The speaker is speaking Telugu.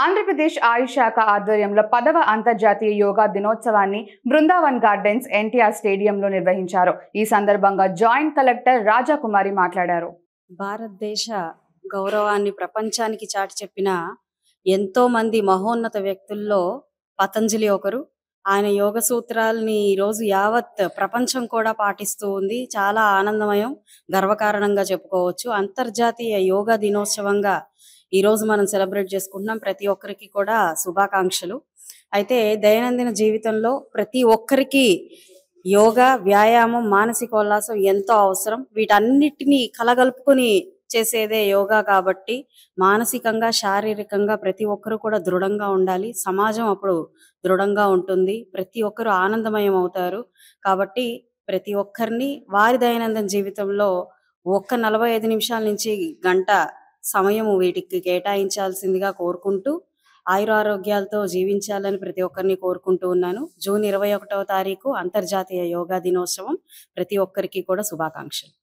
ఆంధ్రప్రదేశ్ ఆయుష్ శాఖ ఆధ్వర్యంలో 10వ అంతర్జాతీయ యోగా దినోత్సవాన్ని బృందావన్ గార్డెన్స్ ఎన్టీఆర్ స్టేడియంలో నిర్వహించారు. ఈ సందర్భంగా జాయింట్ కలెక్టర్ రాజాకుమారి మాట్లాడారు. భారతదేశ గౌరవాన్ని ప్రపంచానికి చాటి చెప్పిన ఎంతో మంది మహోన్నత వ్యక్తుల్లో పతంజలి ఒకరు. ఆయన యోగ సూత్రాలని ఈరోజు యావత్ ప్రపంచం కూడా పాటిస్తూ ఉంది. చాలా ఆనందమయం, గర్వకారణంగా చెప్పుకోవచ్చు. అంతర్జాతీయ యోగా దినోత్సవంగా ఈరోజు మనం సెలబ్రేట్ చేసుకుంటున్నాం. ప్రతి ఒక్కరికి కూడా శుభాకాంక్షలు. అయితే దైనందిన జీవితంలో ప్రతి ఒక్కరికి యోగా, వ్యాయామం, మానసికోల్లాసం ఎంతో అవసరం. వీటన్నిటినీ కలగలుపుకొని చేసేదే యోగా కాబట్టి మానసికంగా, శారీరకంగా ప్రతి ఒక్కరు కూడా దృఢంగా ఉండాలి. సమాజం అప్పుడు దృఢంగా ఉంటుంది. ప్రతి ఒక్కరు ఆనందమయం అవుతారు. కాబట్టి ప్రతి ఒక్కరిని వారి దైనందిన జీవితంలో 45 నిమిషాల నుంచి గంట సమయం వీటికి కేటాయించాల్సిందిగా కోరుకుంటూ ఆయురారోగ్యాలతో జీవించాలని ప్రతి ఒక్కరిని కోరుకుంటూ ఉన్నాను. జూన్ 21వ తారీఖు అంతర్జాతీయ యోగా దినోత్సవం. ప్రతి ఒక్కరికి కూడా శుభాకాంక్షలు.